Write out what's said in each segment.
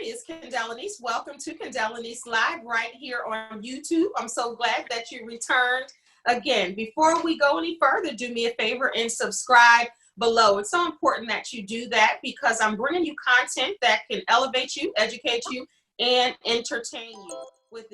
is Kendéll Lenice. Welcome to Kendéll Lenice Live right here on YouTube. I'm so glad that you returned again. Before we go any further, do me a favor and subscribe below. It's so important that you do that because I'm bringing you content that can elevate you, educate you, and entertain you. With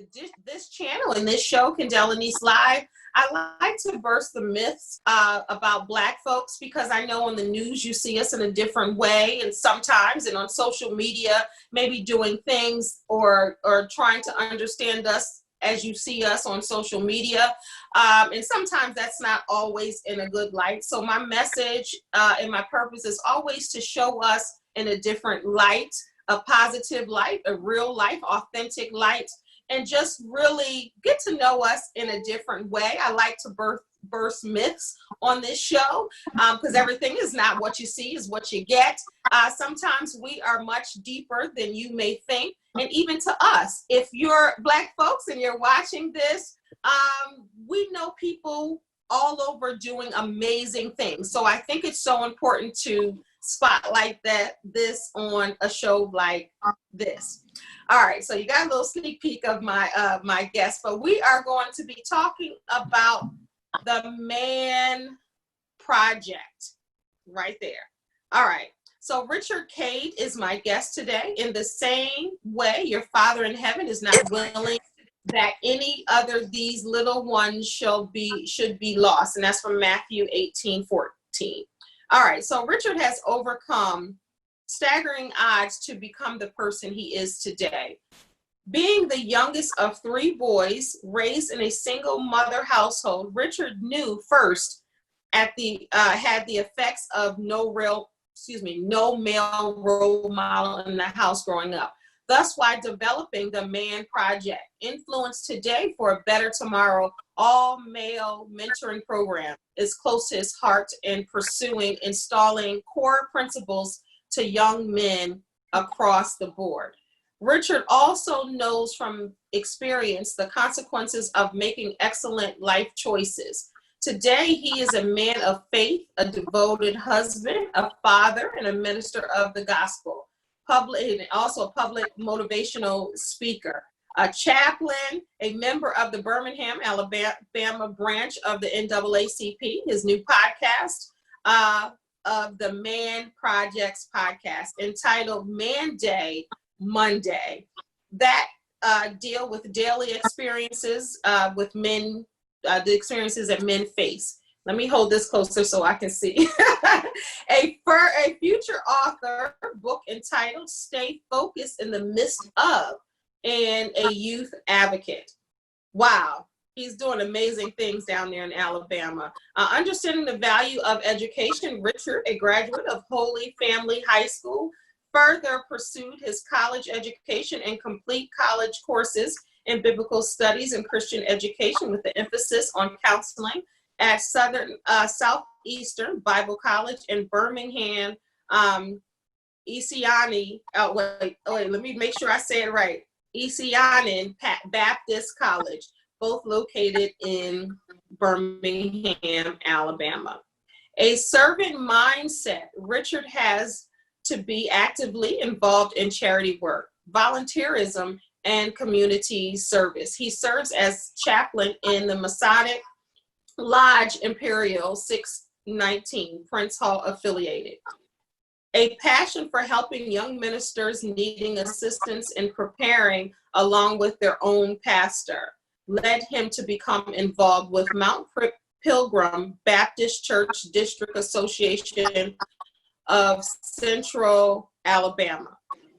this channel and this show, Kendéll Lenice Live, I like to burst the myths about Black folks because I know on the news you see us in a different way, and sometimes, and on social media, maybe doing things or trying to understand us as you see us on social media, and sometimes that's not always in a good light. So my message and my purpose is always to show us in a different light, a positive light, a real life, authentic light, and just really get to know us in a different way. I like to burst myths on this show because everything is not what you see, is what you get. Sometimes we are much deeper than you may think, and even to us. If you're Black folks and you're watching this, we know people all over doing amazing things. So I think it's so important to spotlight this on a show like this. All right, so you got a little sneak peek of my guest, but we are going to be talking about the Man Project right there. All right, so Richard Cade is my guest today. In the same way, your Father in heaven is not willing that any other these little ones should be lost, and that's from Matthew 18:14. All right, so Richard has overcome staggering odds to become the person he is today. Being the youngest of 3 boys raised in a single mother household, Richard knew first had the effects of no male role model in the house growing up. Thus why developing the Man Project, influence today for a better tomorrow, all male mentoring program is close to his heart in installing core principles to young men across the board. Richard also knows from experience the consequences of making excellent life choices. Today, he is a man of faith, a devoted husband, a father, and a minister of the gospel. And also a public motivational speaker, a chaplain, a member of the Birmingham, Alabama branch of the NAACP, his new podcast, of the Man Project's podcast entitled Manday, Monday, that deal with daily experiences with men, the experiences that men face. Let me hold this closer so I can see. a future author, book entitled Stay Focused in the Midst of, and a youth advocate. Wow. He's doing amazing things down there in Alabama. Understanding the value of education, Richard, a graduate of Holy Family High School, further pursued his college education and complete college courses in biblical studies and Christian education with the emphasis on counseling at Southeastern Bible College in Birmingham, Isiani. Let me make sure I say it right. Isiani Baptist College, both located in Birmingham, Alabama. A servant mindset, Richard has to be actively involved in charity work, volunteerism, and community service. He serves as chaplain in the Masonic Lodge Imperial 619, Prince Hall affiliated. A passion for helping young ministers needing assistance in preparing along with their own pastor led him to become involved with Mount Pilgrim Baptist Church District Association of Central Alabama.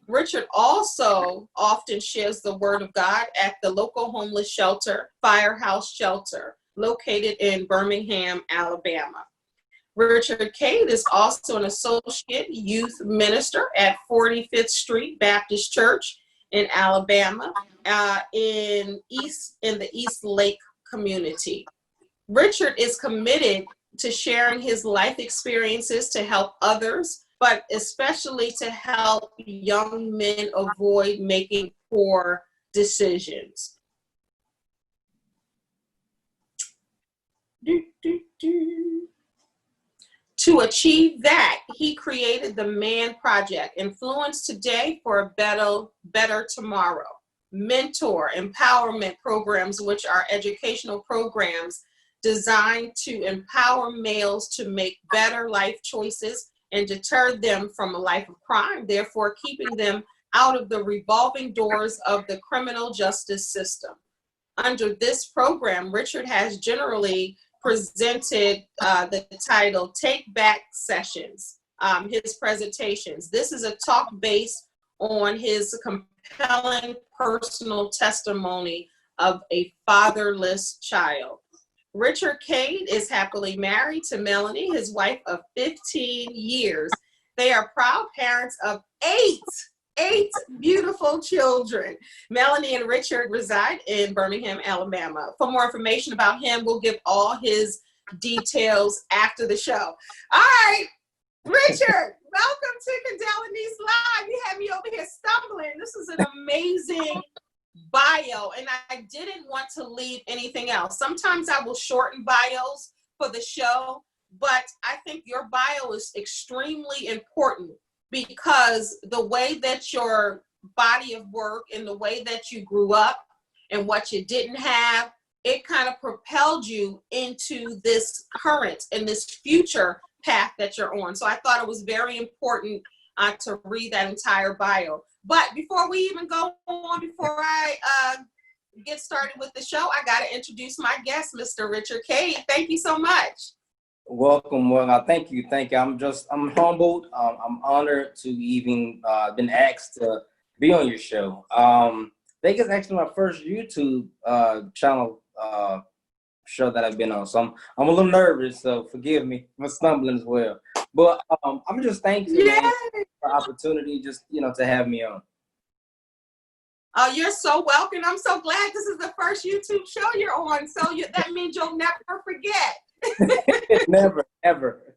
Richard also often shares the word of God at the local homeless shelter, Firehouse Shelter, located in Birmingham, Alabama. Richard Cade is also an associate youth minister at 45th Street Baptist Church in Alabama, in the East Lake community. Richard is committed to sharing his life experiences to help others, but especially to help young men avoid making poor decisions. To achieve that, he created the Man Project, Influence Today for a Better Tomorrow. Mentor empowerment programs, which are educational programs designed to empower males to make better life choices and deter them from a life of crime, therefore keeping them out of the revolving doors of the criminal justice system. Under this program, Richard has generally presented the title Take Back Sessions, his presentations. This is a talk based on his compelling personal testimony of a fatherless child. Richard Cade is happily married to Melanie, his wife of 15 years. They are proud parents of eight beautiful children. Melanie and Richard reside in Birmingham, Alabama. For more information about him, we'll give all his details after the show. All right, Richard, welcome to Kendéll Lenice Live. You had me over here stumbling. This is an amazing bio, and I didn't want to leave anything else. Sometimes I will shorten bios for the show, but I think your bio is extremely important because the way that your body of work and the way that you grew up and what you didn't have, it kind of propelled you into this current and this future path that you're on. So I thought it was very important to read that entire bio. But before we even go on, before I get started with the show, I got to introduce my guest, Mr. Richard Cade. Thank you so much. Welcome. Well, thank you. I'm humbled. I'm honored to even been asked to be on your show. I think it's actually my first YouTube channel show that I've been on. So I'm a little nervous, so forgive me for stumbling as well. But I'm just thankful man, for the opportunity just, to have me on. Oh, you're so welcome. I'm so glad this is the first YouTube show you're on. So that means you'll never forget. Never, ever.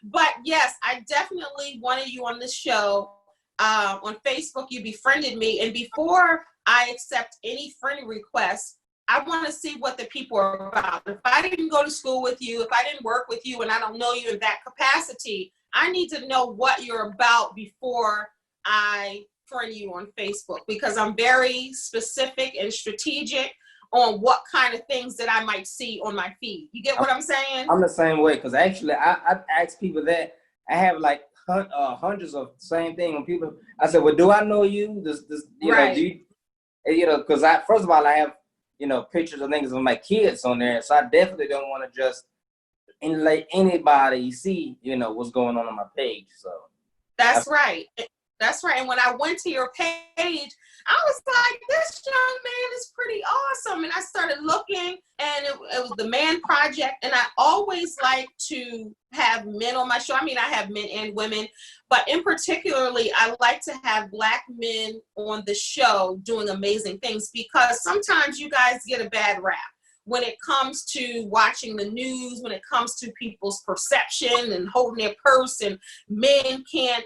But yes, I definitely wanted you on this show. On Facebook, you befriended me. And before I accept any friend requests, I want to see what the people are about. If I didn't go to school with you, if I didn't work with you, and I don't know you in that capacity, I need to know what you're about before I friend you on Facebook, because I'm very specific and strategic on what kind of things that I might see on my feed. You get what I'm saying? I'm the same way, because actually I ask people that. I have like hundreds of the same thing when people, I said, well, do I know you? Right. Because first of all, I have, pictures of things of my kids on there. So I definitely don't want to just let anybody see, what's going on my page. So that's right. That's right. And when I went to your page, I was like, this young man is pretty awesome. And I started looking, and it was the Man Project. And I always like to have men on my show. I mean, I have men and women, but in particularly, I like to have Black men on the show doing amazing things, because sometimes you guys get a bad rap when it comes to watching the news, when it comes to people's perception and holding their purse, and men can't,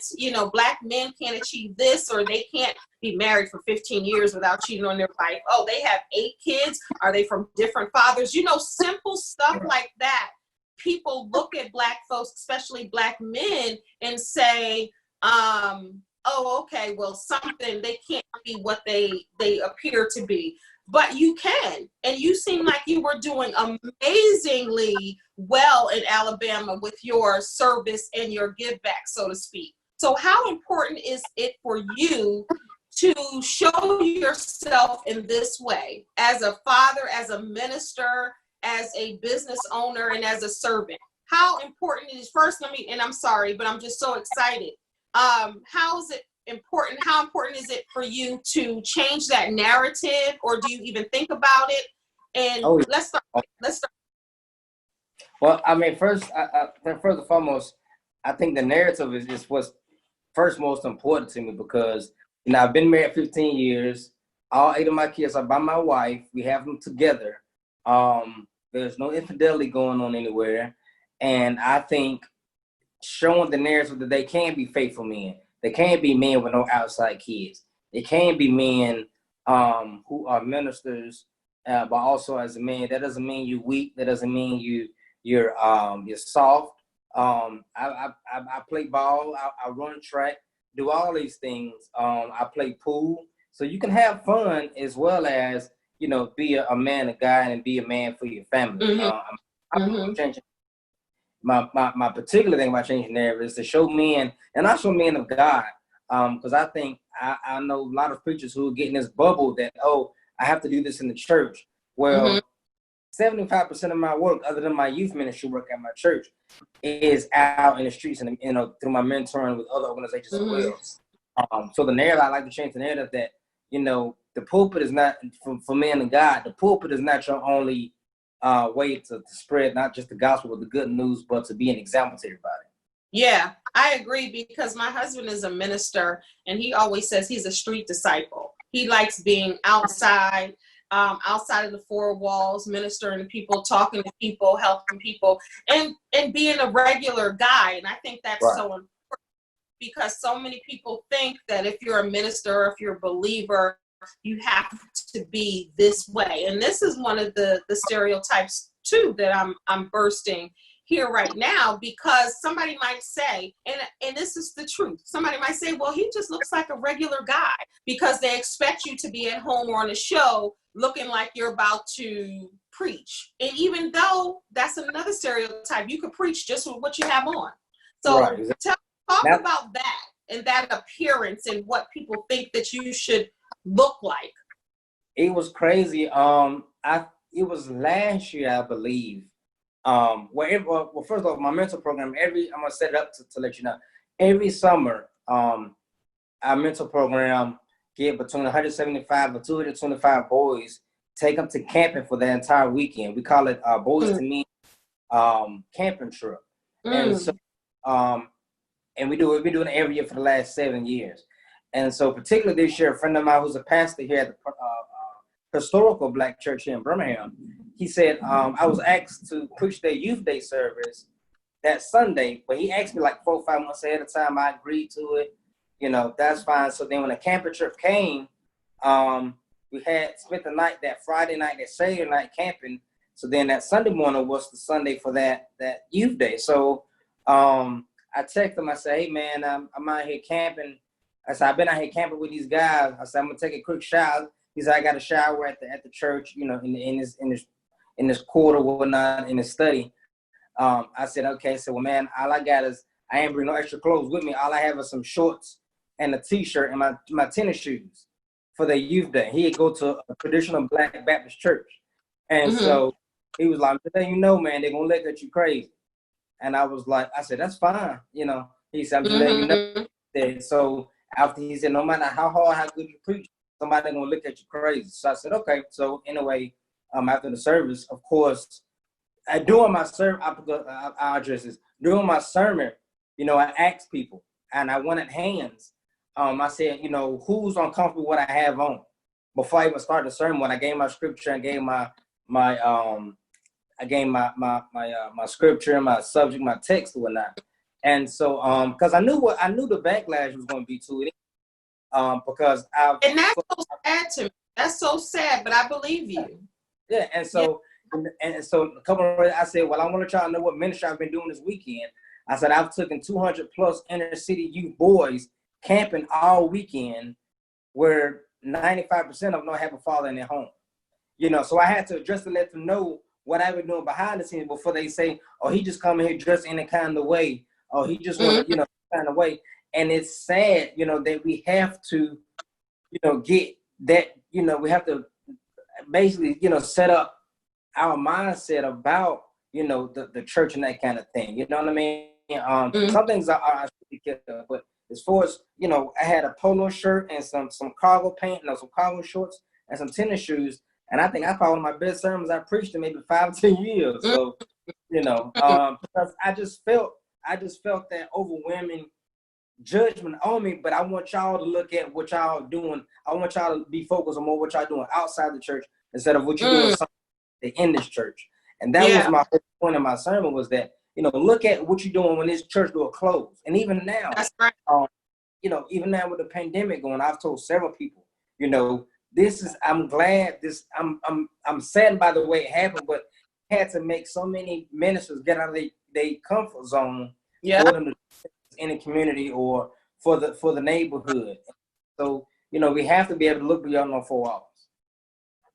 Black men can't achieve this, or they can't be married for 15 years without cheating on their wife. Oh, they have 8 kids. Are they from different fathers? Simple stuff like that. People look at Black folks, especially Black men, and say, oh, okay, well, they can't be what they appear to be. But you can, and you seem like you were doing amazingly well in Alabama with your service and your give back, so to speak. So how important is it for you to show yourself in this way, as a father, as a minister, as a business owner, and as a servant? How important it is, first, and I'm sorry, but I'm just so excited. How is it important? How important is it for you to change that narrative, or do you even think about it? And let's start. Well, I mean, first and foremost, I think the narrative is what's first most important to me, because I've been married 15 years. All 8 of my kids are by my wife. We have them together. There's no infidelity going on anywhere, and I think showing the narrative that they can be faithful men. They can't be men with no outside kids. They can't be men who are ministers, but also as a man. That doesn't mean you're weak. That doesn't mean you're soft. I play ball. I run track. Do all these things. I play pool. So you can have fun as well as, you know, be a man of God and be a man for your family. I'm changing my particular thing about changing narrative is to show men, and I show men of God, because I think I know a lot of preachers who are getting this bubble that, oh, I have to do this in the church. Well, 75% of my work, other than my youth ministry work at my church, is out in the streets and, you know, through my mentoring with other organizations as well. So the narrative, I like to change the narrative that, you know, the pulpit is not, for men of God, the pulpit is not your only way to spread not just the gospel but the good news, but to be an example to everybody. Yeah, I agree, because my husband is a minister and he always says he's a street disciple. He likes being outside, outside of the four walls, ministering to people, talking to people, helping people, and being a regular guy. And I think that's so important, because so many people think that if you're a minister, if you're a believer, you have to be this way. And this is one of the stereotypes too that I'm bursting here right now, because somebody might say, and this is the truth, somebody might say, well, he just looks like a regular guy, because they expect you to be at home or on a show looking like you're about to preach. And even though that's another stereotype, you could preach just with what you have on. So talk about that and that appearance and what people think that you should look like. It was crazy. It was last year, I believe. Well, first of all, my mentor program, I'm gonna set it up to let you know. Every summer, our mentor program get between 175 and 225 boys, take them to camping for the entire weekend. We call it Boys to Men camping trip. And so, and we've been doing it every year for the last 7 years. And so, particularly this year, a friend of mine who's a pastor here at the historical Black church here in Birmingham, he said, I was asked to preach their youth day service that Sunday, but he asked me like 4 or 5 months ahead of time. I agreed to it. You know, that's fine. So then when the camping trip came, we had spent the night, that Friday night, that Saturday night camping. So then that Sunday morning was the Sunday for that youth day. So I texted him. I said, hey, man, I'm out here camping. I said, I've been out here camping with these guys. I said, I'm going to take a quick shower. He said, I got a shower at the church, you know, in this quarter, whatnot, in his study. I said, okay. So, well, man, all I got is, I ain't bring no extra clothes with me. All I have is some shorts and a t-shirt and my tennis shoes for the youth day. He'd go to a traditional Black Baptist church. And so he was like, you know, man, they're going to look at you crazy. And I was like, I said, that's fine. You know, he said, I'm just letting you know. So after he said, no matter how hard, how good you preach, somebody going to look at you crazy. So I said, okay. So anyway, after the service, of course, during my sermon, I'll address this. During my sermon, you know, I asked people and I wanted hands. I said, you know, who's uncomfortable with what I have on? Before I even started the sermon, when I gave my scripture and gave my scripture, my subject, my text, or whatnot. And so, because I knew the backlash was going to be to it. Because and that's so sad to me. That's so sad, but I believe you. Yeah, and so a couple of I said, well, I want to try to know what ministry I've been doing this weekend. I said I've taken 200 plus inner city youth boys camping all weekend, where 95% of them don't have a father in their home. You know, so I had to address to let them know what I've been doing behind the scenes before they say, oh, he just coming here dressed in a kind of way, or he just want to, you know, kind of way. And it's sad, you know, that we have to, you know, get that, you know, we have to basically, you know, set up our mindset about, you know, the church and that kind of thing. You know what I mean? Some things are but as far as, you know, I had a polo shirt and some cargo pants, some cargo shorts and some tennis shoes. And I think I probably one of my best sermons I preached in maybe 5 or 10 years. So, you know, because I just felt that overwhelming judgment on me, but I want y'all to look at what y'all doing. I want y'all to be focused on more what y'all doing outside the church instead of what you're doing in this church. And that was my point in my sermon, was that, you know, look at what you're doing when this church door closed. And even now, that's right. You know, even now with the pandemic going, I've told several people, you know, I'm saddened by the way it happened, but had to make so many ministers get out of they comfort zone Yeah. for them to in the community or for the neighborhood. So, you know, we have to be able to look beyond our 4 walls.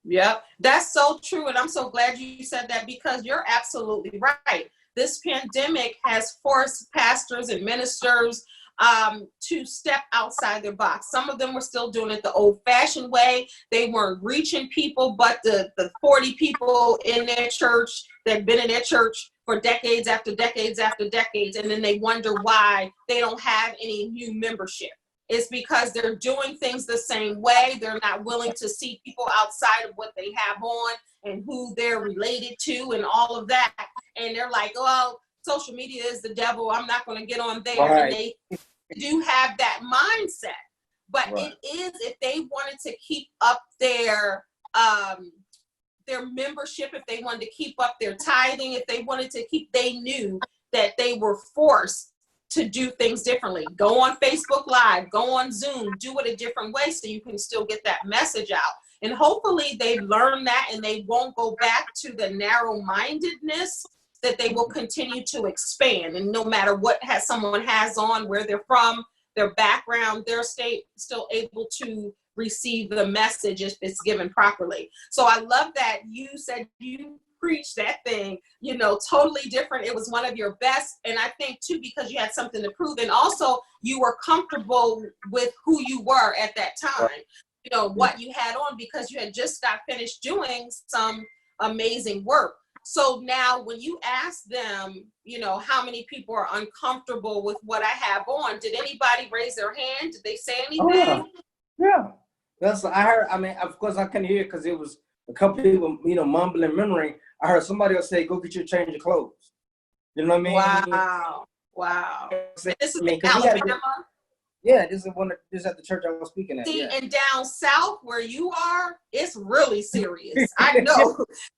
Yeah, that's so true. And I'm so glad you said that, because you're absolutely right. This pandemic has forced pastors and ministers to step outside their box. Some of them were still doing it the old-fashioned way. They weren't reaching people, but the 40 people in their church that have been in their church for decades after decades after decades, and then they wonder why they don't have any new membership. It's because they're doing things the same way. They're not willing to see people outside of what they have on and who they're related to and all of that. And they're like, oh, social media is the devil. I'm not going to get on there. Right. And they do have that mindset. But Right. it is, if they wanted to keep up their membership, if they wanted to keep up their tithing, if they wanted to keep, they knew that they were forced to do things differently. Go on Facebook Live, go on Zoom, do it a different way so you can still get that message out. And hopefully they've learned that and they won't go back to the narrow-mindedness, that they will continue to expand. And no matter what someone has on, where they're from, their background, they're still able to receive the message if it's given properly. So I love that you said you preach that thing, you know, totally different. It was one of your best. And I think too, because you had something to prove, and also you were comfortable with who you were at that time, you know, what you had on, because you had just got finished doing some amazing work. So now when you ask them, you know, how many people are uncomfortable with what I have on, did anybody raise their hand? Did they say anything? Oh, yeah. That's, I heard, I mean, of course I couldn't hear because it was a couple people, you know, mumbling, murmuring. I heard somebody else say, go get your change of clothes. You know what I mean? Wow. Wow. Say, This is I mean, in 'cause we gotta Alabama? yeah, this is at the church I was speaking at. See, Yeah. and down south where you are, it's really serious. I know.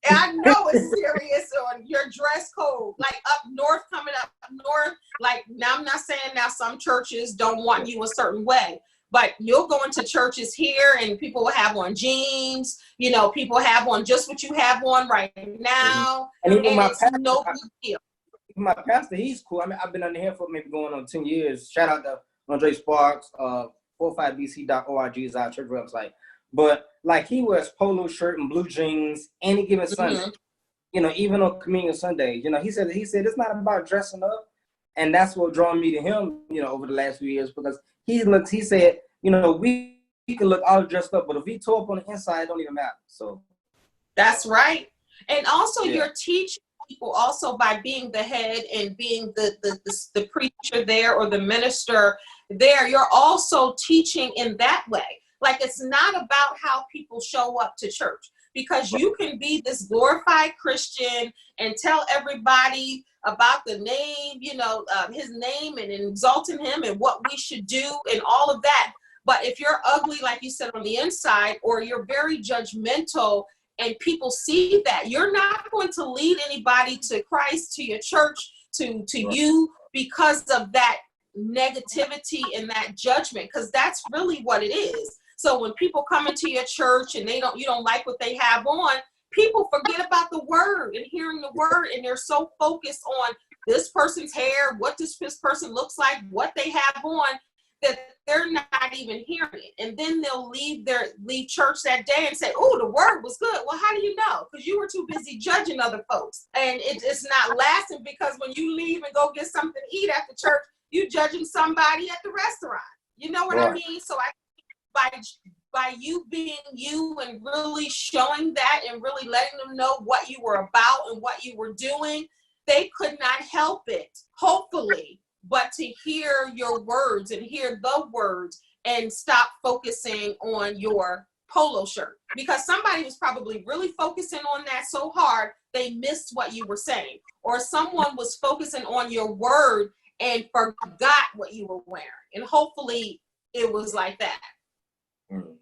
I know it's serious on your dress code. Like up north, coming up north, like, now I'm not saying now some churches don't want you a certain way, but you'll go into churches here and people will have on jeans, you know, people have on just what you have on right now. And even my it's pastor, no big deal. my pastor, he's cool. I mean, I've been under him for maybe going on 10 years. Shout out to Andre Sparks, 45bc.org is our church website. But like, he wears polo shirt and blue jeans any given Sunday. You know, even on Communion Sunday. You know, he said it's not about dressing up, and that's what drew me to him. You know, over the last few years, because he said, you know, we can look all dressed up, but if we tore up on the inside, it don't even matter. So that's right. And also, you're teaching people also by being the head and being the preacher there or the minister there. You're also teaching in that way. Like, it's not about how people show up to church, because you can be this glorified Christian and tell everybody about the name, you know, his name, and exalting him and what we should do and all of that. But if you're ugly, like you said, on the inside, or you're very judgmental, and people see that, you're not going to lead anybody to Christ, to your church, to you, because of that negativity and that judgment, because that's really what it is. So when people come into your church and you don't like what they have on, people forget about the word and hearing the word, and they're so focused on this person's hair, what this person looks like, what they have on, that they're not even hearing it. And then they'll leave church that day and say, oh, the word was good. Well, how do you know? Because you were too busy judging other folks. And it's not lasting, because when you leave and go get something to eat after church, you judging somebody at the restaurant. You know what I mean? So by you being you and really showing that and really letting them know what you were about and what you were doing, they could not help it, hopefully, but to hear your words and hear the words and stop focusing on your polo shirt, because somebody was probably really focusing on that so hard they missed what you were saying, or someone was focusing on your word and forgot what you were wearing. And hopefully it was like that.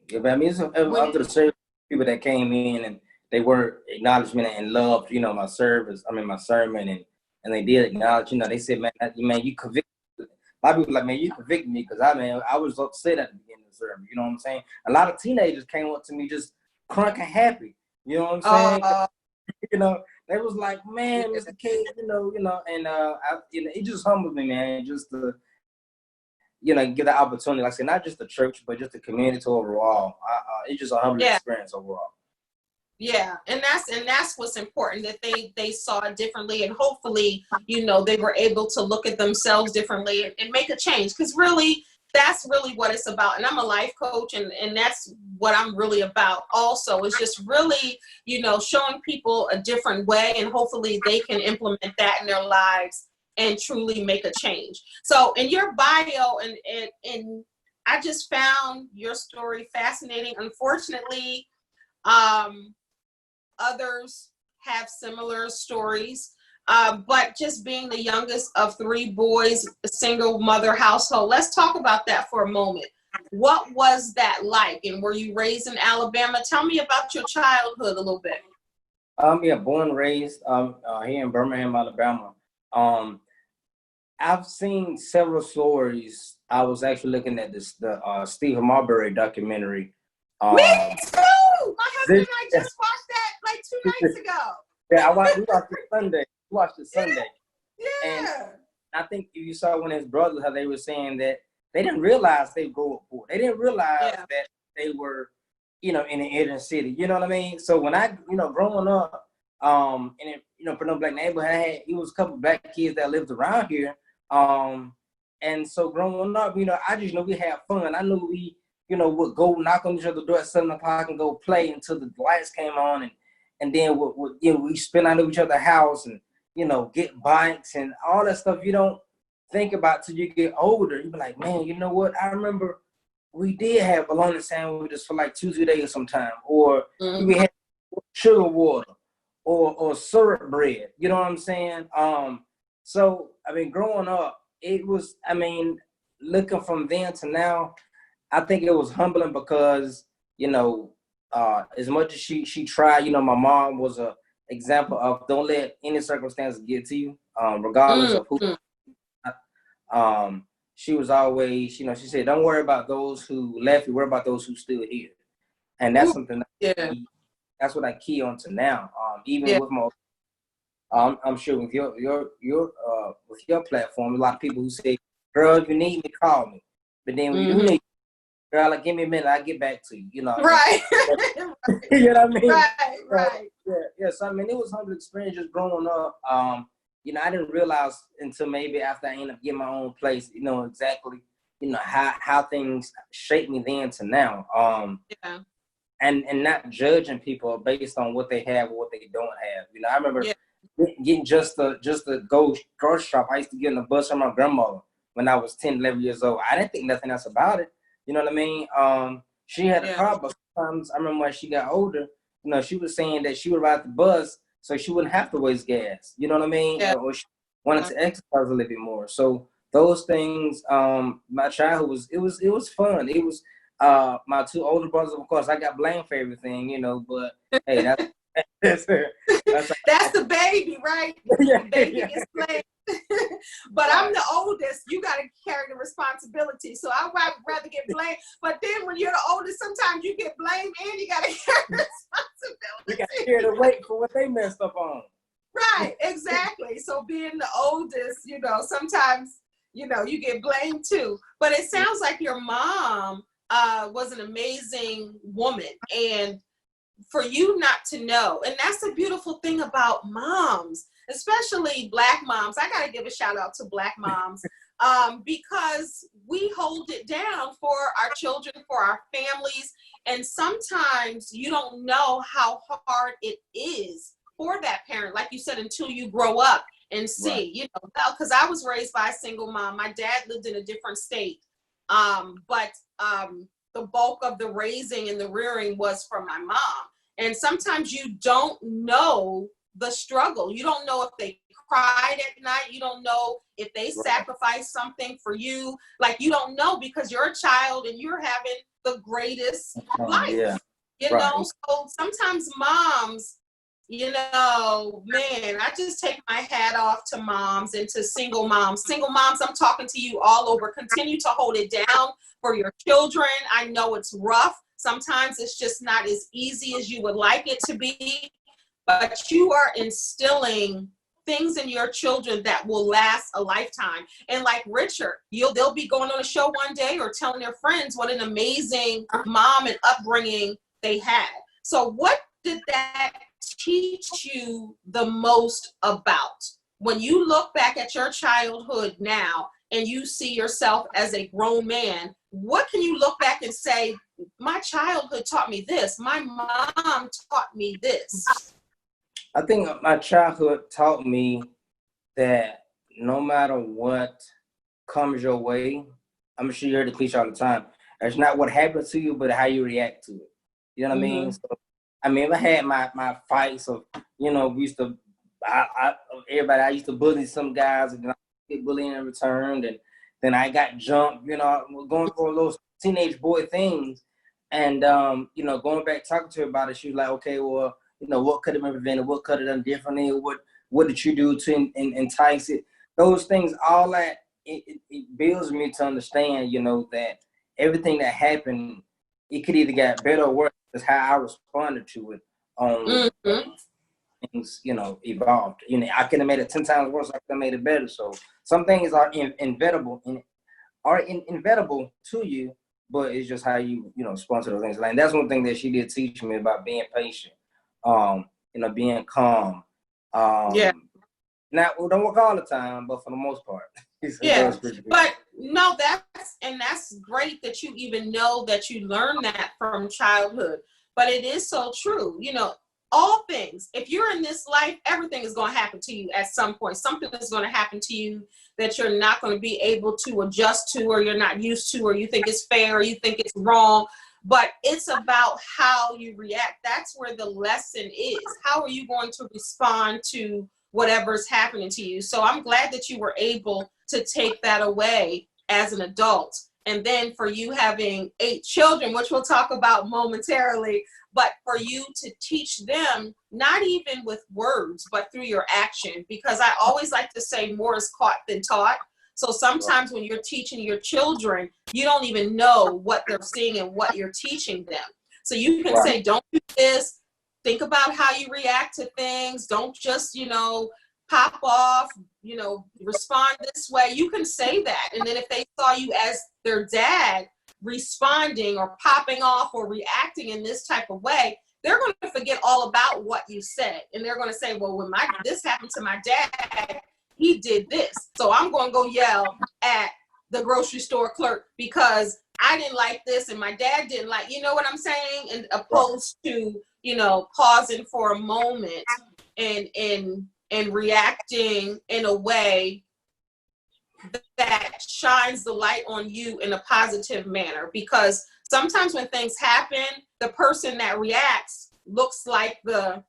Yeah, but I mean, after the service, people that came in and they were acknowledgement and loved, you know, my service. I mean, my sermon, and they did acknowledge. You know, they said, man, you convicted. A lot of people like, man, you convicted me, because I was upset at the beginning of the sermon. You know what I'm saying? A lot of teenagers came up to me just crunk and happy. You know what I'm saying? You know, They was like, man, Mr. Cade, and it just humbled me, man, just to, give the opportunity, like I said, not just the church, but just the community overall. It's just a humbling experience overall. Yeah, and that's what's important, that they saw it differently, and hopefully, they were able to look at themselves differently and make a change, because really, that's really what it's about. And I'm a life coach, and that's what I'm really about also, is just really, showing people a different way, and hopefully they can implement that in their lives and truly make a change. So in your bio, and I just found your story fascinating. Unfortunately, others have similar stories, but just being the youngest of 3 boys, a single mother household, let's talk about that for a moment. What was that like? And were you raised in Alabama? Tell me about your childhood a little bit. Born and raised here in Birmingham, Alabama. I've seen several stories. I was actually looking at the Stephen Marbury documentary. Me too! My husband and I just watched that like 2 nights ago. Yeah, we watched it Sunday. Yeah. And I think you saw when his brothers, how they were saying that they didn't realize they grew up poor. They didn't realize that they were, in the inner city. You know what I mean? So when I, growing up, in a Black neighborhood, it was a couple Black kids that lived around here. And so growing up, I just know we had fun. I knew we, would go knock on each other's door at 7 o'clock and go play until the lights came on, and then we spend out of each other's house and, get bikes and all that stuff you don't think about till you get older. You be like, man, you know what? I remember we did have bologna sandwiches for like 2-3 days sometime, or we had sugar water or syrup bread. You know what I'm saying? So, growing up, it was, looking from then to now, I think it was humbling because, as much as she tried, my mom was a example of don't let any circumstances get to you, regardless of who. She was always, she said, don't worry about those who left you, worry about those who still here. And that's something that's what I key on to now. Even with my, I'm sure with your platform, a lot of people who say, girl, if you need me, call me. But then when you do need, girl, like, give me a minute, I'll get back to you. Right. You know what I mean? Right. Yeah. So it was a humble experience just growing up. I didn't realize until maybe after I ended up getting my own place, exactly, how things shaped me then to now. And not judging people based on what they have or what they don't have. I remember getting just a grocery shop. I used to get on the bus from my grandmother when I was 10, 11 years old. I didn't think nothing else about it. You know what I mean? She had a car, but sometimes I remember when she got older, she was saying that she would ride the bus so she wouldn't have to waste gas. You know what I mean? Yeah. Or she wanted to exercise a little bit more. So those things, my childhood was fun. It was my 2 older brothers, of course, I got blamed for everything, but hey, that's the baby, right? The baby gets blamed. But I'm the oldest. You got to carry the responsibility. So I would rather get blamed. But then when you're the oldest, sometimes you get blamed and you got to carry the responsibility. You got to carry the weight for what they messed up on. Right, exactly. So being the oldest, sometimes, you get blamed too. But it sounds like your mom was an amazing woman. And for you not to know, and that's the beautiful thing about moms, especially Black moms. I got to give a shout out to Black moms because we hold it down for our children, for our families. And sometimes you don't know how hard it is for that parent, like you said, until you grow up and see, because I was raised by a single mom. My dad lived in a different state. But the bulk of the raising and the rearing was from my mom. And sometimes you don't know the struggle. You don't know if they cried at night. You don't know if they sacrificed something for you. Like, you don't know because you're a child and you're having the greatest life. So sometimes moms, man, I just take my hat off to moms and to single moms. Single moms, I'm talking to you all over. Continue to hold it down for your children. I know it's rough. Sometimes it's just not as easy as you would like it to be. but you are instilling things in your children that will last a lifetime. And like Richard, they'll be going on a show one day or telling their friends what an amazing mom and upbringing they had. So what did that teach you the most about? When you look back at your childhood now and you see yourself as a grown man, what can you look back and say, my childhood taught me this, my mom taught me this? I think my childhood taught me that no matter what comes your way, I'm sure you heard the cliche all the time, it's not what happens to you, but how you react to it. You know what I mean? So, I mean, I had my fights of, we used to, I used to bully some guys, and then I get bullying in return, and then I got jumped, going for those teenage boy things. And, going back talking to her about it, she was like, okay, well, what could have been prevented? What could have done differently? What did you do to entice it? Those things, all that, it builds me to understand, that everything that happened, it could either get better or worse. That's how I responded to it. Things, evolved. I could have made it 10 times worse. I could have made it better. So some things are inevitable to you, but it's just how you, respond to those things. Like, that's one thing that she did teach me about being patient. Being calm. Not, don't work all the time, but for the most part. Yeah, but no, that's great that you even know that you learned that from childhood. But it is so true. All things, if you're in this life, everything is going to happen to you at some point. Something is going to happen to you that you're not going to be able to adjust to, or you're not used to, or you think it's fair, or you think it's wrong. But it's about how you react. That's where the lesson is. How are you going to respond to whatever's happening to you? So I'm glad that you were able to take that away as an adult. And then for you having 8 children, which we'll talk about momentarily, but for you to teach them, not even with words, but through your action, because I always like to say more is caught than taught. So sometimes when you're teaching your children, you don't even know what they're seeing and what you're teaching them. So you can say, don't do this. Think about how you react to things. Don't just, pop off, respond this way. You can say that. And then if they saw you as their dad responding or popping off or reacting in this type of way, they're going to forget all about what you said. And they're going to say, well, when this happened to my dad, he did this. So I'm going to go yell at the grocery store clerk because I didn't like this and my dad didn't like, you know what I'm saying? And opposed to, pausing for a moment and reacting in a way that shines the light on you in a positive manner. Because sometimes when things happen, the person that reacts looks like the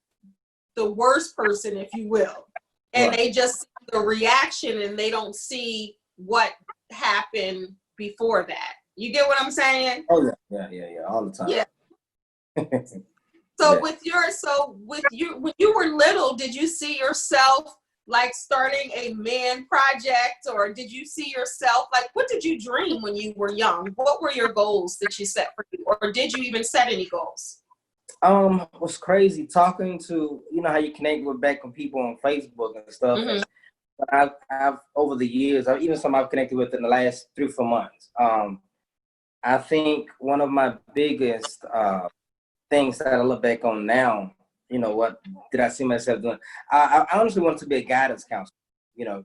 worst person, if you will. And they just see the reaction and they don't see what happened before that. You get what I'm saying? Oh yeah, all the time. Yeah. So when you were little, did you see yourself like starting a man project, or did you see yourself like, what did you dream when you were young? What were your goals that you set for you, or did you even set any goals? It was crazy talking to, how you connect with back with people on Facebook and stuff. Mm-hmm. And I've over the years, even some I've connected with in the last 3 or 4 months. I think one of my biggest things that I look back on now, what did I see myself doing? I honestly wanted to be a guidance counselor,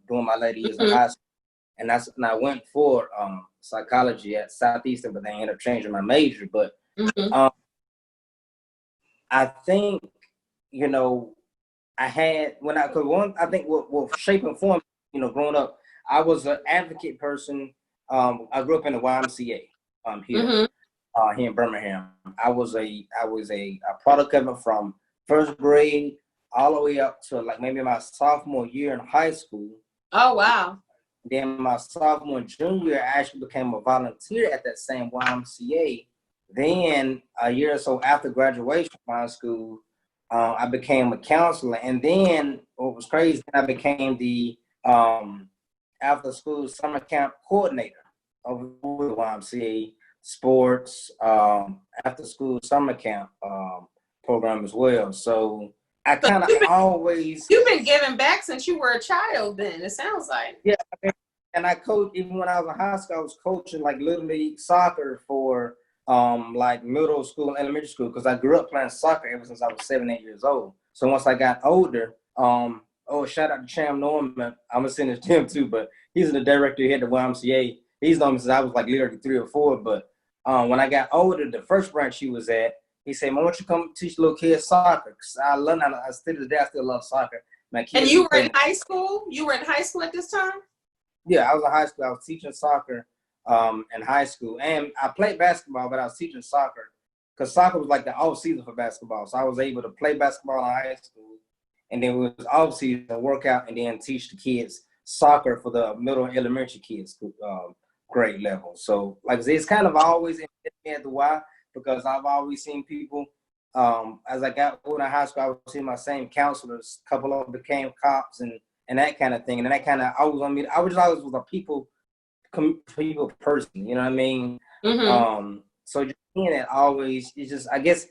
during my later years in high school. And I went for psychology at Southeastern, but then I ended up changing my major. But I think, I had, I think what shape and form, growing up, I was an advocate person. I grew up in the YMCA here in Birmingham. I was a product of it from first grade all the way up to like maybe my sophomore year in high school. Oh, wow. Then my sophomore and junior year, I actually became a volunteer at that same YMCA. Then a year or so after graduation from high school, I became a counselor. And then what was crazy, I became the after school summer camp coordinator of the YMCA sports after school summer camp program as well. So I So kind of always. you've been giving back since you were a child. Then it sounds like. Yeah, and I coach even when I was in high school. I was coaching like little league soccer for like middle school and elementary school because I grew up playing soccer ever since I was 7, 8 years old. So once I got older, shout out to Cham Norman. I'm gonna send this to him too, but he's the director here at the YMCA. He's known me since I was like literally 3 or 4. But when I got older, the first branch he was at, he said, "Man, why don't you come teach little kids soccer?" Because I love it. I still to this day I still love soccer. My kids. And you were in high school? You were in high school at this time? Yeah, I was in high school. I was teaching soccer in high school. And I played basketball, but I was teaching soccer because soccer was like the off season for basketball. So I was able to play basketball in high school. And then it was off season to work out and then teach the kids soccer for the middle and elementary kids grade level. So like I said, it's kind of always in the why because I've always seen people as I got older in high school, I was seeing my same counselors. A couple of them became cops and that kind of thing. And that kind of, I was always was a people person, you know what I mean? Mm-hmm. So just seeing it always, it's just, I guess,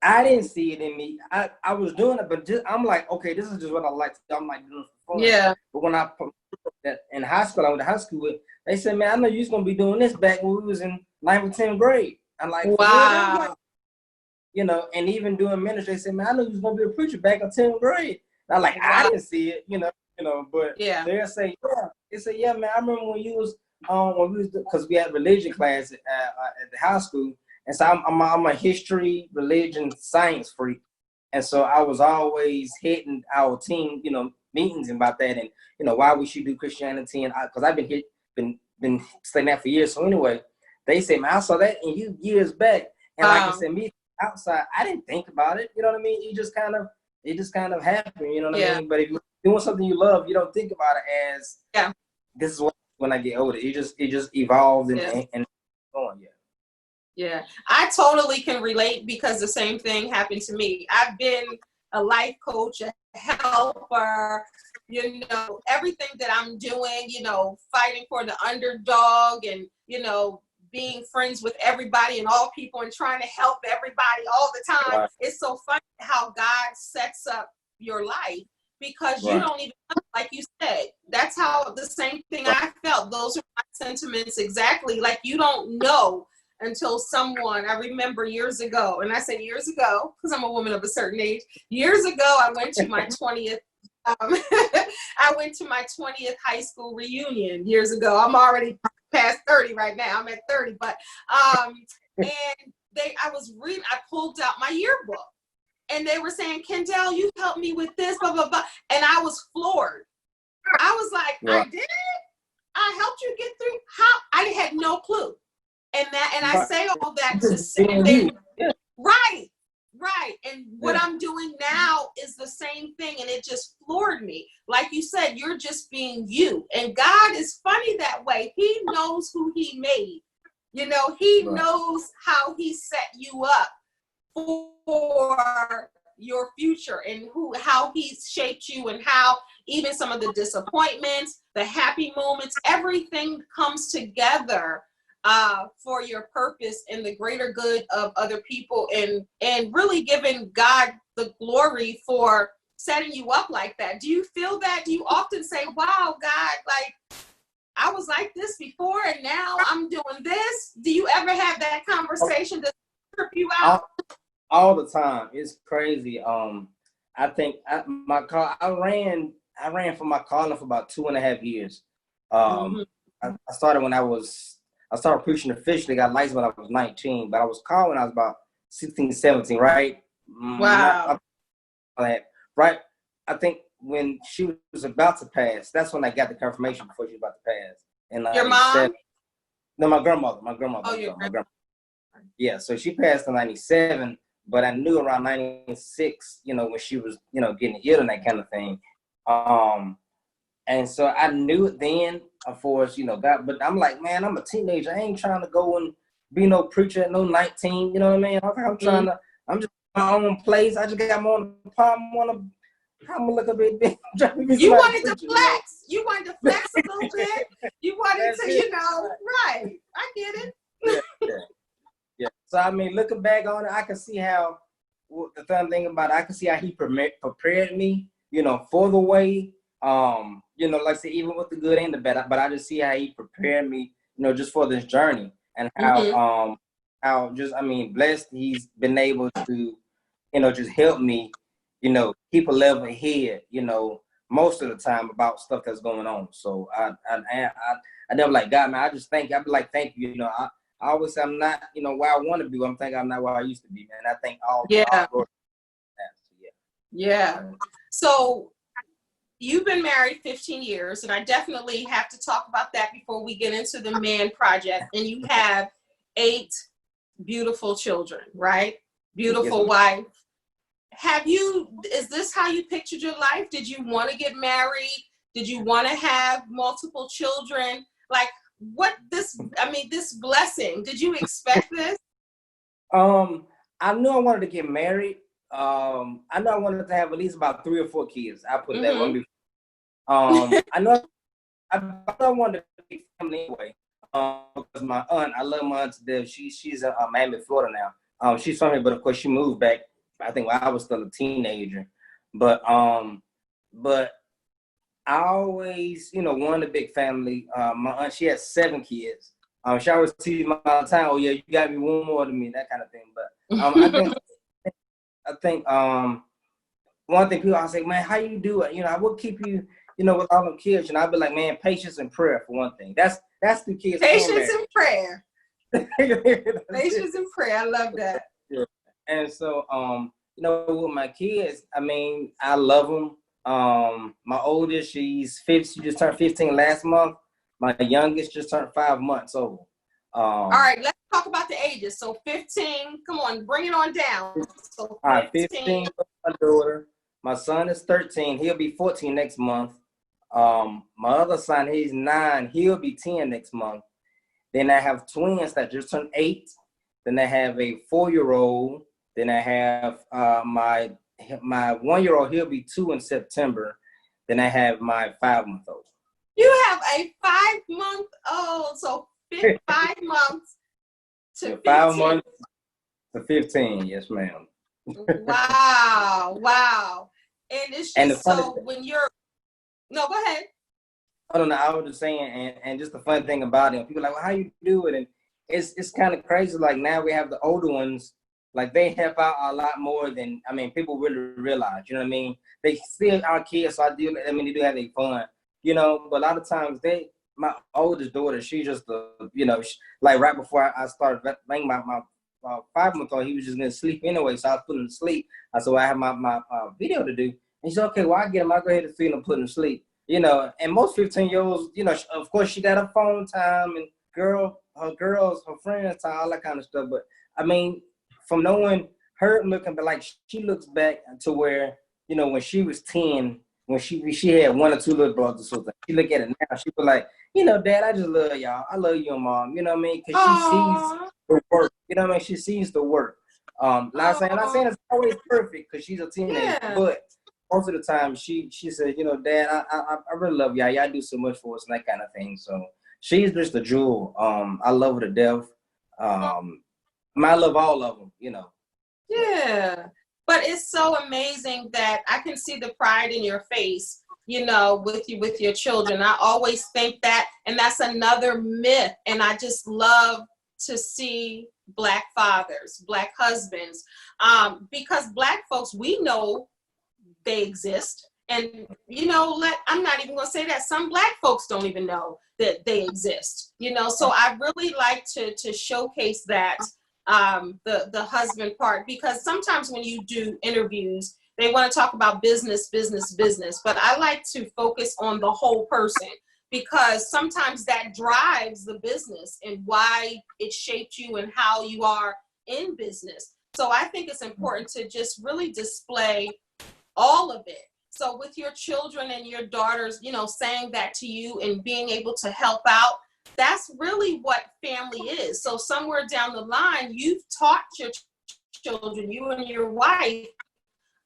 I didn't see it in me. I was doing it, but just, I'm like, okay, this is just what I like to do. I'm like doing it for fun. Yeah. But when I put that in high school, I went to high school with, they said, man, I know you was going to be doing this back when we was in 9th or 10th grade. I'm like, wow. Like, you know, and even doing ministry, they said, man, I know you was going to be a preacher back in 10th grade. And I'm like, wow. I didn't see it, you know, but yeah. they'll say, yeah. They say, yeah, man, I remember when you was, because we had religion class at the high school. And so I'm a history, religion, science freak. And so I was always hitting our team, you know, meetings about that and, you know, why we should do Christianity. And because I've been saying that for years. So anyway, they say, man, I saw that in you years back. And like I said, me outside, I didn't think about it. You know what I mean? It just kind of happened. You know what I mean? But if you're doing something you love, you don't think about it as, this is what when I get older. It just evolved and going. Yeah, I totally can relate because the same thing happened to me. I've been a life coach, a helper, you know, everything that I'm doing, you know, fighting for the underdog and, you know, being friends with everybody and all people and trying to help everybody all the time. Right. It's so funny how God sets up your life because you don't even know, like you said, that's how the same thing I felt. Those are my sentiments exactly. Like you don't know until someone, I remember years ago, and I say years ago because I'm a woman of a certain age. Years ago, I went to my 20th. I went to my 20th high school reunion years ago. I'm already past 30 right now. I'm at 30, but and I pulled out my yearbook, and they were saying, "Kendéll, you helped me with this, blah blah blah," and I was floored. I was like, "I did? I helped you get through? How? I had no clue." And I say all that to say that, right. And what I'm doing now is the same thing. And it just floored me. Like you said, you're just being you. And God is funny that way. He knows who he made. You know, he knows how he set you up for your future and how he's shaped you and how even some of the disappointments, the happy moments, everything comes together for your purpose and the greater good of other people and really giving God the glory for setting you up like that. Do you feel that? Do you often say, wow, God, like I was like this before and now I'm doing this? Do you ever have that conversation to trip you out? All the time. It's crazy. I think I ran for my calling for about 2.5 years. I started when I started preaching officially, got licensed when I was 19, but I was called when I was about 16, 17, right? Wow. Right. I think when she was about to pass, that's when I got the confirmation before she was about to pass. And your mom? No, my grandmother. Oh, your grandmother. Yeah, so she passed in 97, but I knew around 96, you know, when she was, you know, getting ill and that kind of thing. And so I knew it then, of course, you know, God, but I'm like, man, I'm a teenager. I ain't trying to go and be no preacher at no 19, you know what I mean? I'm trying to, I'm just in my own place. I just got my own apartment. I'm a little bit big. You wanted to flex. You wanted to flex a little bit. You wanted to, you know, right. I get it. Yeah. So, I mean, looking back on it, I can see how the fun thing about it, I can see how he prepared me, you know, for the way, you know, like I said, even with the good and the bad, but I just see how he prepared me, you know, just for this journey, and how just, I mean, blessed he's been able to, you know, just help me, you know, keep a level head, you know, most of the time about stuff that's going on. So I never like God, man. I just thank you. I be like, thank you. You know, I always say I'm not, you know, where I want to be. I'm thinking I'm not where I used to be, man. I think all Yeah. glory to that. So, Yeah. So you've been married 15 years, and I definitely have to talk about that before we get into the Man Project. And you have 8 beautiful children, right? Beautiful wife. Is this how you pictured your life? Did you want to get married? Did you want to have multiple children? Like, this blessing, did you expect this? I knew I wanted to get married. I know I wanted to have at least about 3 or 4 kids. I put it that way. I know I wanted to be family anyway. Because my aunt, I love my aunt to death. She's in Miami, Florida now. She's from here, but of course she moved back, I think, when I was still a teenager. But I always, you know, wanted a big family. My aunt, she has 7 kids. She always teases me all the time, oh yeah, you got me one more than me, that kind of thing. But I think one thing people always say, man, how you do it? You know, I will keep you, you know, with all them kids. And I'll be like, man, patience and prayer for one thing. That's the kids. Patience and prayer. Patience and prayer. I love that. Yeah. And so, you know, with my kids, I mean, I love them. My oldest, she just turned 15 last month. My youngest just turned 5 months old. All right, let's talk about the ages. So 15, come on, bring it on down. So 15. All right, 15 my daughter. My son is 13. He'll be 14 next month. My other son, he's 9. He'll be 10 next month. Then I have twins that just turned 8. Then I have a 4-year-old. Then I have my 1-year-old. He'll be 2 in September. Then I have my 5-month-old. You have a 5-month-old. So 5 months to 15. 5 months to 15. Yes, ma'am. Wow. And it's just so when you're, no, go ahead. I don't know. I was just saying, and just the fun thing about it, people are like, well, how you do it? And it's kind of crazy. Like now we have the older ones, like they help out a lot more than, I mean, people really realize, you know what I mean? They still are kids, so they do have their fun, you know, but a lot of times my oldest daughter, she just, you know, like right before I started banging my 5-month-old, he was just going to sleep anyway, so I was putting him to sleep. So I have my video to do. And he said, okay, well, I get him. I'll go ahead and feed him, put him to sleep. You know, and most 15-year-olds, you know, of course, she got her phone time and her friends time, all that kind of stuff. But, I mean, from knowing her looking, but like she looks back to where, you know, when she was 10, when she had 1 or 2 little brothers or something, she look at it now, she be like, you know, Dad, I just love y'all. I love you, Mom. You know what I mean? Because she sees the work. You know what I mean? She sees the work. Not saying it's always perfect because she's a teenager, but most of the time she says, you know, Dad, I really love y'all. Y'all do so much for us and that kind of thing. So she's just a jewel. I love her to death. I love all of them, you know. Yeah. But it's so amazing that I can see the pride in your face, you know, with your children. I always think that, and that's another myth. And I just love to see Black fathers, Black husbands, because Black folks, we know they exist. And, you know, I'm not even going to say that. Some Black folks don't even know that they exist, you know. So I really like to showcase that, the husband part, because sometimes when you do interviews, they want to talk about business, but I like to focus on the whole person, because sometimes that drives the business and why it shaped you and how you are in business. So I think it's important to just really display all of it. So with your children and your daughters, you know, saying that to you and being able to help out, that's really what family is. So somewhere down the line, you've taught your children, you and your wife,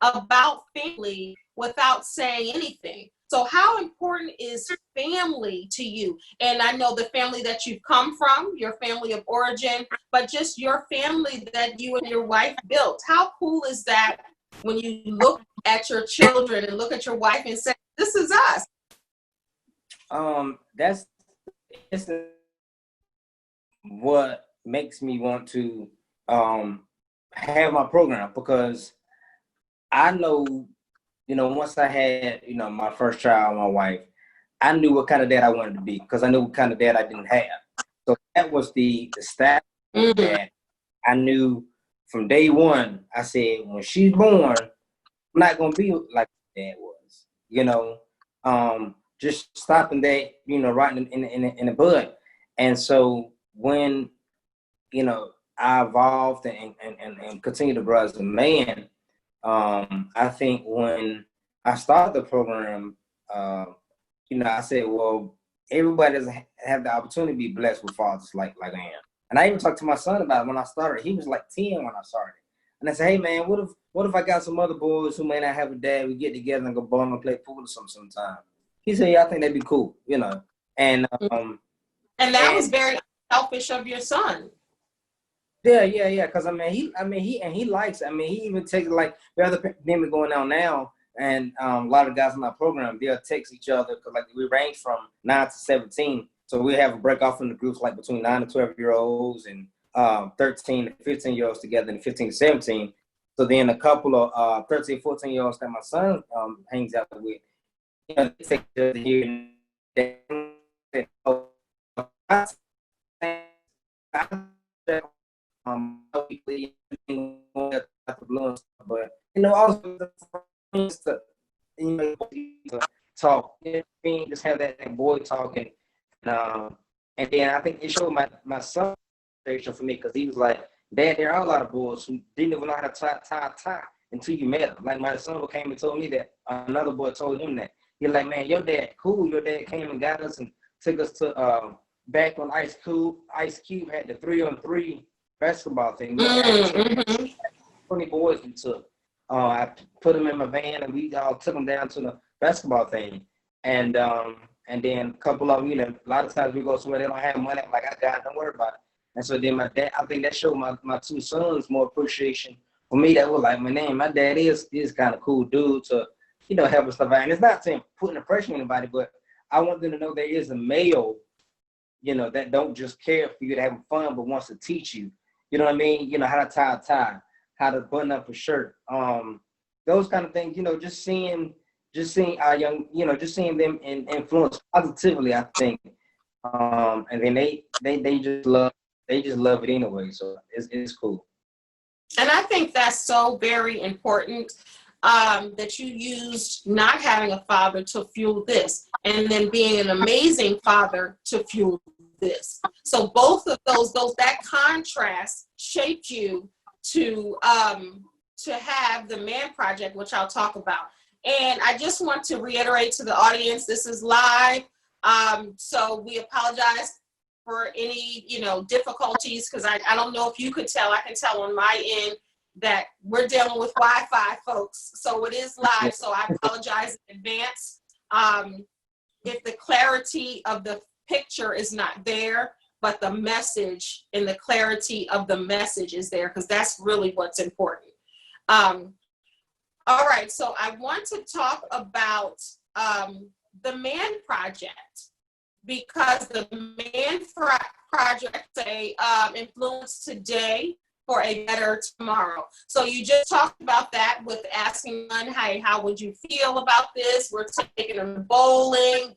about family without saying anything. So how important is family to you? And I know the family that you've come from, your family of origin, but just your family that you and your wife built. How cool is that when you look at your children and look at your wife and say, this is us? That's what makes me want to have my program, because I know, once I had, my first child, my wife, I knew what kind of dad I wanted to be, because I knew what kind of dad I didn't have. So that was the style that I knew from day one. I said, when she's born, I'm not gonna be like dad was, just stopping that, right in the bud. And so when, I evolved and continue to grow as a man, I think when I started the program, I said, well, everybody doesn't have the opportunity to be blessed with fathers like I am. And I even talked to my son about it when I started. He was like 10 when I started. And I said, hey man, what if I got some other boys who may not have a dad, we get together and go bowling and play pool or something sometime? He said, yeah, I think that'd be cool, And that was very selfish of your son. Yeah. Because he likes. He even takes, like, the other pandemic going on now, and a lot of guys in our program, they'll text each other, because like we range from 9 to 17, so we have a break off in the groups, like between 9 to 12-year-olds and 13 to 15-year-olds together, and 15 to 17. So then a couple of 13, 14-year-olds that my son hangs out with, they take each other here and but also to talk, just have that boy talking, and then I think it showed my son for me, because he was like, Dad, there are a lot of boys who didn't even know how to tie until you met him. Like, my son came and told me that another boy told him that. He's like, man, your dad cool. Your dad came and got us and took us to back when Ice Cube had the 3-on-3 basketball thing. 20 boys we took. I put them in my van, and we all took them down to the basketball thing. And then a couple of them, a lot of times we go somewhere they don't have money. I'm like, I got it, don't worry about it. And so then my dad, I think that showed my two sons more appreciation for me. That was like, my dad is kind of cool dude to, help us stuff out. And it's not saying putting the pressure on anybody, but I want them to know there is a male, that don't just care for you to have fun, but wants to teach you. You know what I mean? How to tie a tie, how to button up a shirt. Those kind of things, just seeing our young, just seeing them influence positively, I think. And then they just love it anyway. So it's cool. And I think that's so very important, that you used not having a father to fuel this, and then being an amazing father to fuel this. So both of that contrast shaped you to have the Man Project, which I'll talk about. And I just want to reiterate to the audience, this is live. So we apologize for any, difficulties, because I don't know if you could tell. I can tell on my end that we're dealing with Wi-Fi, folks. So it is live. So I apologize in advance if the clarity of the picture is not there, but the message and the clarity of the message is there, because that's really what's important. All right, so I want to talk about the Man Project, because the Man Project say influence today for a better tomorrow. So you just talked about that with asking one, hey, how would you feel about this? We're taking them bowling,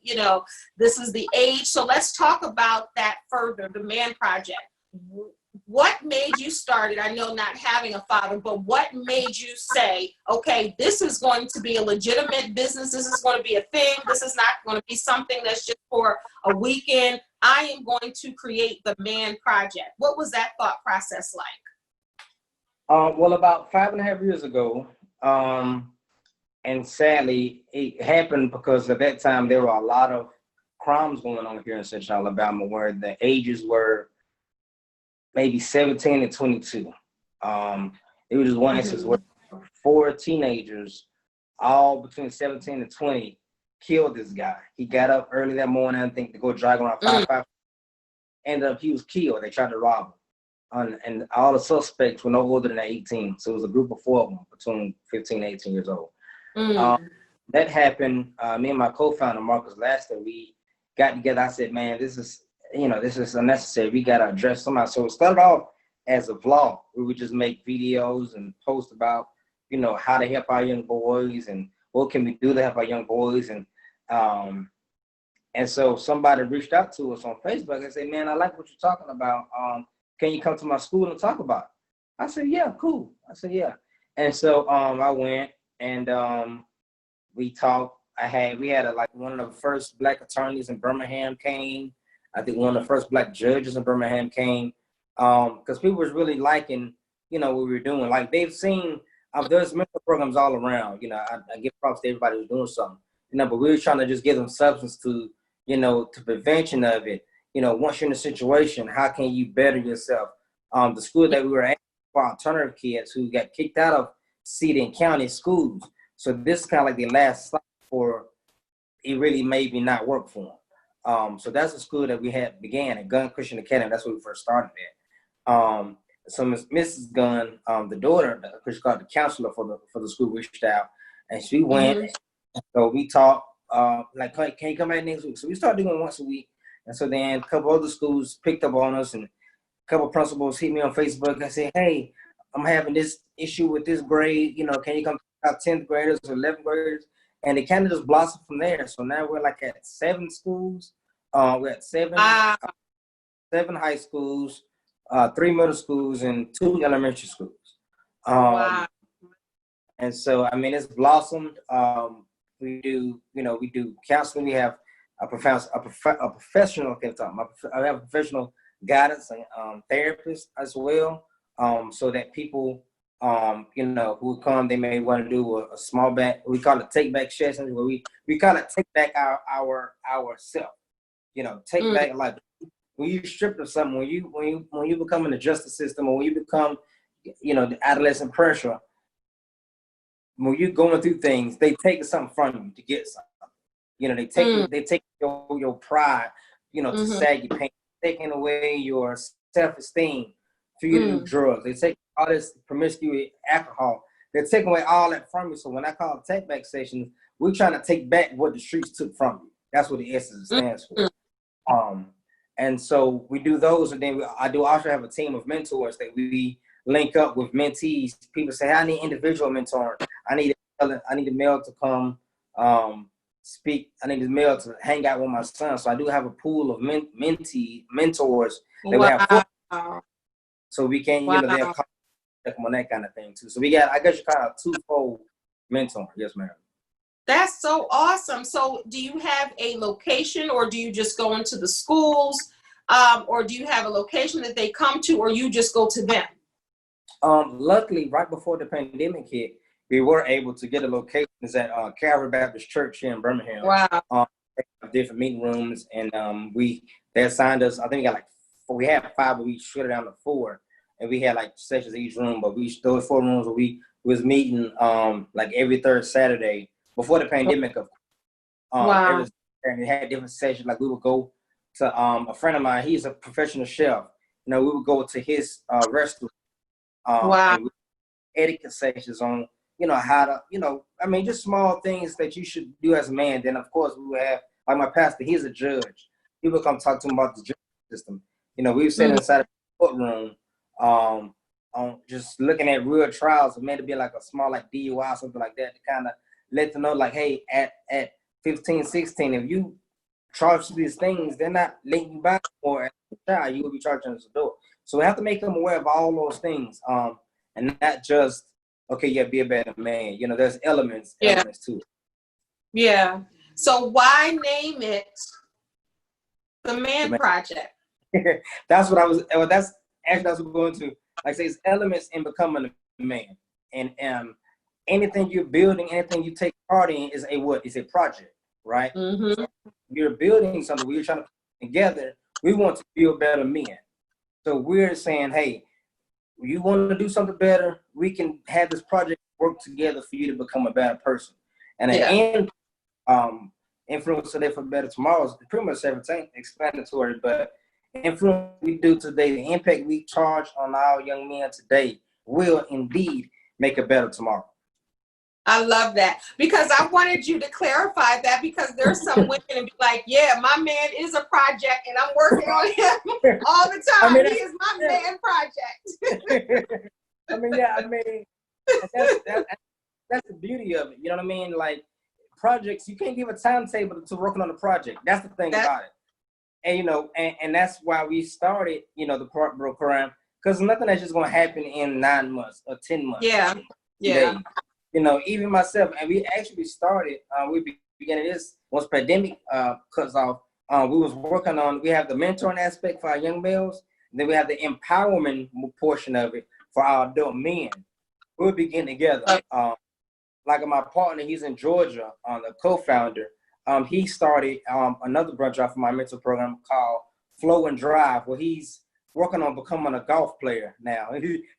this is the age. So let's talk about that further, the Man Project. What made you start it? I know not having a father, but what made you say, okay, this is going to be a legitimate business. This is going to be a thing. This is not going to be something that's just for a weekend. I am going to create the Man Project. What was that thought process like? Well, about 5.5 years ago, and sadly, it happened because at that time there were a lot of crimes going on here in Central Alabama, where the ages were maybe 17 and 22. It was just one instance where 4 teenagers, all between 17 and 20, killed this guy. He got up early that morning, I think, to go drive around 5. Ended up, he was killed. They tried to rob him. And all the suspects were no older than 18. So it was a group of 4 of them between 15 and 18 years old. That happened. Me and my co-founder, Marcus Laster, we got together. I said, man, this is unnecessary. We got to address somehow. So it started off as a vlog. We would just make videos and post about, how to help our young boys and what can we do to help our young boys. And so somebody reached out to us on Facebook and said, man, I like what you're talking about. Can you come to my school and talk about it? I said, yeah, cool. I said, yeah. And so I went and we talked. We had one of the first Black attorneys in Birmingham came. I think one of the first Black judges in Birmingham came because people was really liking, what we were doing. Like they've seen, there's mental programs all around. I give props to everybody who's doing something. But we were trying to just give them substance to, to prevention of it. Once you're in a situation, how can you better yourself? The school that we were at for alternative kids who got kicked out of city and county schools. So this is kind of like the last stop for it really maybe not work for them. So that's the school that we had began at Gunn Christian Academy. That's where we first started at. So Mrs. Gunn, the daughter, she's called the counselor for the school, reached out, and she went. So we talked, can you come back next week? So we started doing once a week. And so then a couple other schools picked up on us, and a couple of principals hit me on Facebook and said, hey, I'm having this issue with this grade. Can you come to 10th graders or 11th graders? And it kind of just blossomed from there. So now we're at 7 schools. We're at 7 high schools, 3 middle schools, and 2 elementary schools. Wow. And so, it's blossomed. We do counseling. We have a professional. I have a professional guidance and therapist as well, so that people, who come, they may want to do a small back. We call it take back sessions, where we call it take back our self. Take back, like when you strip of something, when you become in the justice system, or when you become, the adolescent pressure. When you're going through things, they take something from you to get something. They take your pride, to sag your pain, taking away your self-esteem for you to do drugs. They take all this promiscuity, alcohol. They're taking away all that from you. So when I call it take back sessions, we're trying to take back what the streets took from you. That's what the essence stands for. And so we do those, and then I do also have a team of mentors that we link up with mentees. People say, I need individual mentoring. I need a male to come speak. I need a male to hang out with my son. So I do have a pool of mentors that we have. So we can, they'll come on that kind of thing too. So I guess you kind of twofold mentor. Yes, ma'am. That's so awesome. So do you have a location, or do you just go into the schools, or do you have a location that they come to, or you just go to them? Luckily, right before the pandemic hit, we were able to get a location at Calvary Baptist Church here in Birmingham. Wow. Different meeting rooms, and they assigned us. I think we had 5, but we shut it down to 4, and we had sessions in each room. But those 4 rooms where we was meeting every 3rd Saturday before the pandemic. Wow. And we had different sessions. We would go to a friend of mine. He's a professional chef. We would go to his restaurant. Wow. And etiquette sessions on, how to, just small things that you should do as a man. Then, of course, we would have, my pastor, he's a judge. He would come talk to him about the justice system. We were sitting inside a courtroom, on just looking at real trials. It meant to be a small, DUI or something like that, to kind of let them know, hey, at 15, 16, if you charge these things, they're not letting you back, or as a child, you will be charging us a door. So we have to make them aware of all those things, and not just, be a better man. There's elements to it. Yeah. So why name it the Man Project? That's what that's what we're going to. Like I say, it's elements in becoming a man, and anything you're building, anything you take part in is a project, right? So you're building something. We're trying to put together. We want to build better men. So we're saying, hey, you want to do something better, we can have this project work together for you to become a better person. And at the end, influence today for better tomorrow is pretty much everything explanatory, but influence we do today, the impact we charge on our young men today will indeed make a better tomorrow. I love that, because I wanted you to clarify that, because there's some women and be like, yeah, my man is a project and I'm working on him all the time. He is my man project. That's the beauty of it. You know what I mean? Like projects, you can't give a timetable to working on the project. That's the thing about it. And, you know, and that's why we started, you know, the Park Bro program, because nothing that's just going to happen in 9 months or 10 months. Yeah. Days. You know, even myself, and we actually started, we began this, once pandemic cuts off, we was working on, we have the mentoring aspect for our young males, and then we have the empowerment portion of it for our adult men. We'll begin together. Like my partner, he's in Georgia, the co-founder. He started another branch off of my mentor program called Flow and Drive, where he's working on becoming a golf player now.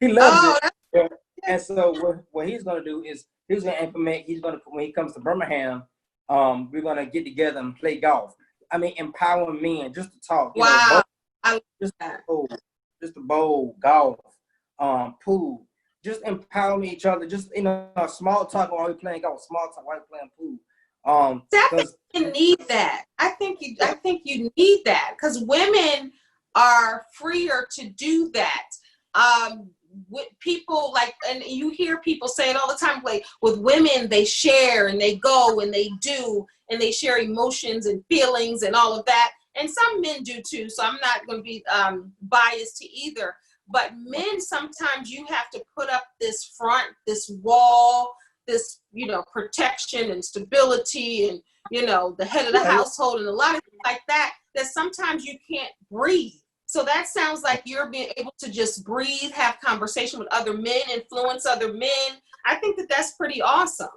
He loves it. And so what he's going to do is he's going to implement, when he comes to Birmingham, we're going to get together and play golf. I mean, empowering men just to talk. Wow. Just to bowl, golf, pool. Just empowering each other. Just, you know, small talk while we're playing golf, small talk while we're playing pool. You need that. I think you need that, because women are freer to do that. With people like, and you hear people say it all the time, like with women, they share and they go and they do and they share emotions and feelings and all of that. And some men do too. So I'm not going to be biased to either. But men, sometimes you have to put up this front, this wall, this, you know, protection and stability and, you know, the head of the household and a lot of things like that, that sometimes you can't breathe. So that sounds like you're being able to just breathe, have conversation with other men, influence other men. I think that that's pretty awesome.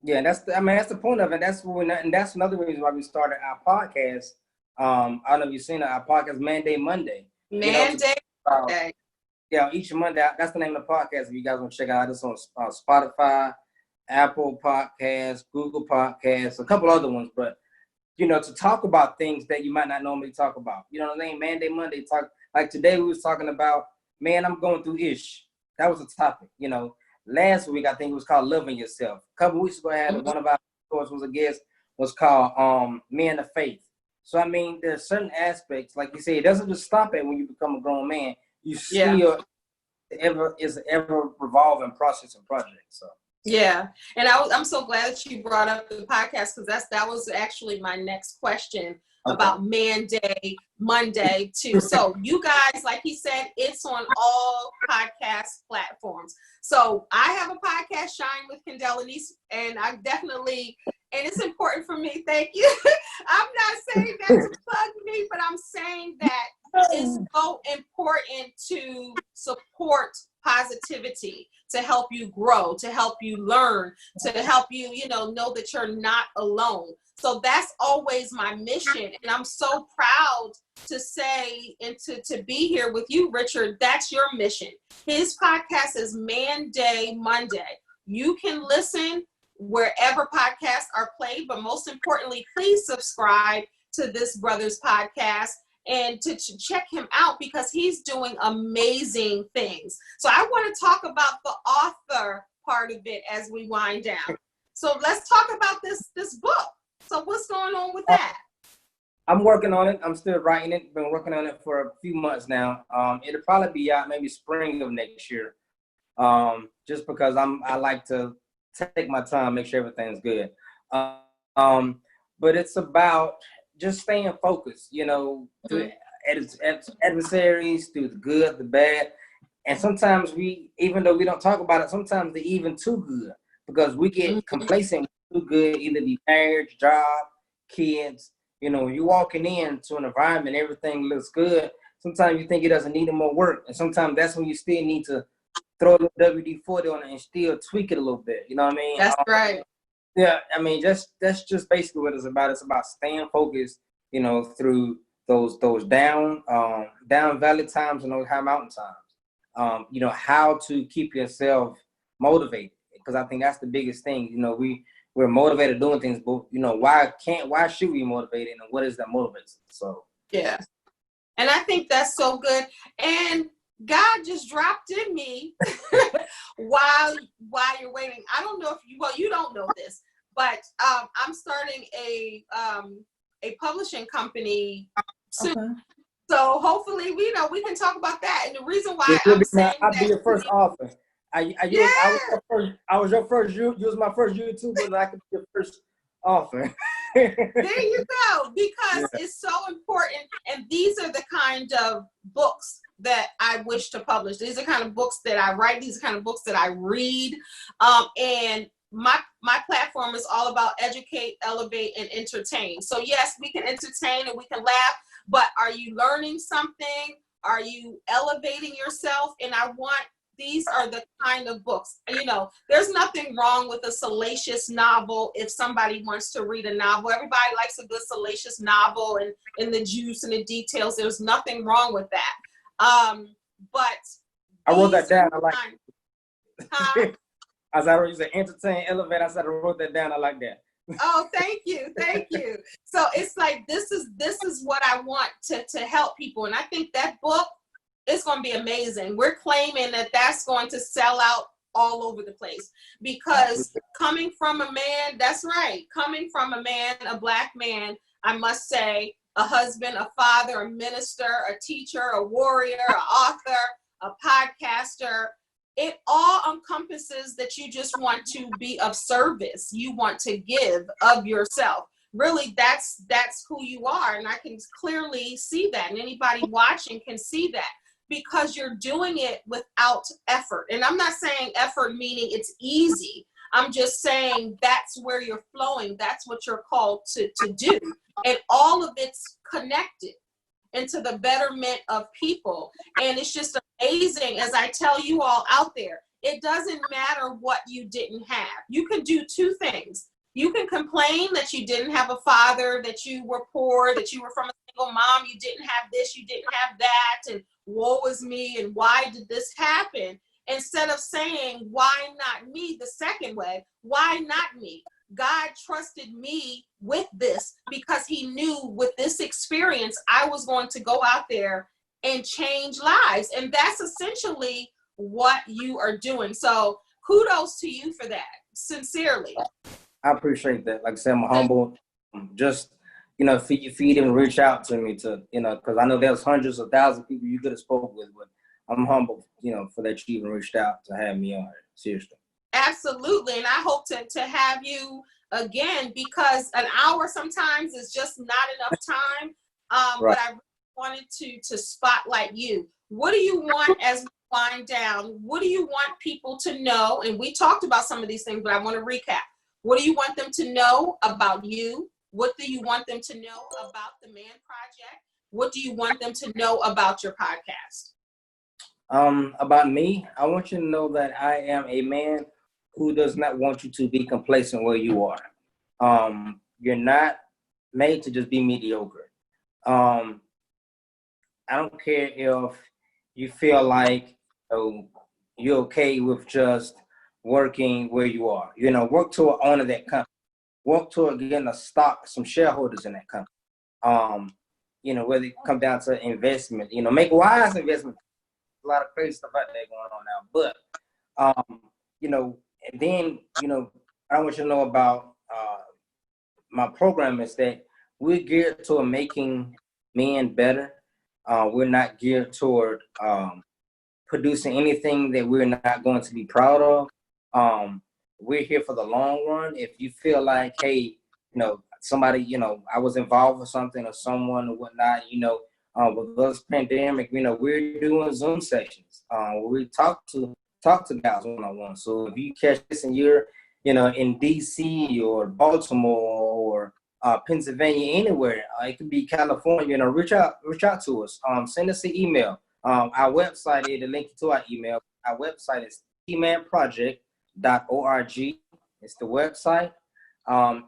Yeah, that's the point of it. And that's another reason why we started our podcast. I don't know if you've seen it, our podcast, Manday. Manday. Yeah, each Monday. That's the name of the podcast. If you guys want to check out, it's on Spotify, Apple Podcasts, Google Podcasts, a couple other ones, but you know, to talk about things that you might not normally talk about. You know what I mean? Monday, talk. Like today we was talking about, man, I'm going through ish. That was the topic. You know, last week I think it was called Loving Yourself. A couple weeks ago I had one of our course was a guest, was called Men of Faith. So I mean, there's certain aspects, like you say, it doesn't just stop at when you become a grown man. You still is ever revolving process and project. So yeah, and I'm so glad that you brought up the podcast, because that was actually my next question about Monday too. So you guys, like he said, it's on all podcast platforms. So I have a podcast, Shine with Kendéll Lenice, and I definitely, and it's important for me. Thank you. I'm not saying that to plug me, but I'm saying that it's so important to support positivity, to help you grow, to help you learn, to help you, you know that you're not alone. So that's always my mission. And I'm so proud to say and to be here with you, Richard. That's your mission. His podcast is Manday Monday. You can listen wherever podcasts are played, but most importantly, please subscribe to this brother's podcast and to check him out, because he's doing amazing things. So I want to talk about the author part of it as we wind down. So let's talk about this book. So what's going on with that? I'm working on it. I'm still writing it. Been working on it for a few months now. It'll probably be out maybe spring of next year. Just because I like to take my time, make sure everything's good. But it's about just staying focused, you know, through adversaries, through the good, the bad. And sometimes even though we don't talk about it, sometimes they're even too good, because we get complacent with too good, either the marriage, job, kids. You know, you're walking into an environment, everything looks good. Sometimes you think it doesn't need more work. And sometimes that's when you still need to throw the WD-40 on it and still tweak it a little bit. You know what I mean? That's right. Yeah, I mean, that's just basically what it's about. It's about staying focused, you know, through those down valley times and those high mountain times. You know, how to keep yourself motivated, because I think that's the biggest thing. You know, we're motivated doing things, but why should we be motivated, and what is that motivates? So yeah. And I think that's so good. And God just dropped in me while you're waiting. I don't know if you don't know this, but I'm starting a publishing company soon. okay. So hopefully we can talk about that. And the reason why I'm saying I'll that, be your first author. I was your first. You was my first YouTuber, and I could be your first author. There you go, because it's so important. And these are the kind of books that I wish to publish. These are the kind of books that I write. These are the kind of books that I read. And my platform is all about educate, elevate, and entertain. So yes, we can entertain and we can laugh, but are you learning something? Are you elevating yourself? And these are the kind of books, there's nothing wrong with a salacious novel. If somebody wants to read a novel, everybody likes a good salacious novel and in the juice and the details. There's nothing wrong with that. But I wrote that down. I like huh? As I said, entertain, elevate. I said I wrote that down. I like that. Oh, thank you. So it's like, this is what I want to help people. And I think that book, it's going to be amazing. We're claiming that that's going to sell out all over the place, because coming from a man, that's right. Coming from a man, a Black man, I must say, a husband, a father, a minister, a teacher, a warrior, an author, a podcaster, it all encompasses that you just want to be of service. You want to give of yourself. Really, that's who you are. And I can clearly see that. And anybody watching can see that, because you're doing it without effort. And I'm not saying effort meaning it's easy. I'm just saying that's where you're flowing. That's what you're called to do. And all of it's connected into the betterment of people. And it's just amazing, as I tell you all out there, it doesn't matter what you didn't have. You can do two things. You can complain that you didn't have a father, that you were poor, that you were from a single mom, you didn't have this, you didn't have that, and woe is me, and why did this happen? Instead of saying, why not me? The second way, why not me? God trusted me with this because he knew with this experience, I was going to go out there and change lives. And that's essentially what you are doing. So kudos to you for that, sincerely. I appreciate that. Like I said, I'm humble. Just, for you to even reach out to me because I know there's hundreds of thousands of people you could have spoke with, but I'm humble, for that you even reached out to have me on. Seriously. Absolutely. And I hope to have you again, because an hour sometimes is just not enough time. Right. But I wanted to spotlight you. What do you want as we wind down? What do you want people to know? And we talked about some of these things, but I want to recap. What do you want them to know about you? What do you want them to know about the Man Project? What do you want them to know about your podcast? About me, I want you to know that I am a man who does not want you to be complacent where you are. You're not made to just be mediocre. I don't care if you feel like you're okay with just working where you are. Work toward owning that company. Work toward getting some shareholders in that company. Whether it come down to investment, make wise investment. A lot of crazy stuff out there going on now. But, and then, I want you to know about my program is that we're geared toward making men better. We're not geared toward producing anything that we're not going to be proud of. We're here for the long run. If you feel like, hey, somebody, I was involved with something or someone or whatnot, with this pandemic, we're doing Zoom sessions. Where we talk to guys one-on-one. So if you catch this and you're, in DC or Baltimore or Pennsylvania, anywhere, it could be California, reach out to us. Send us an email. Our website is the link to our email. Our website is tmanproject.org. It's the website.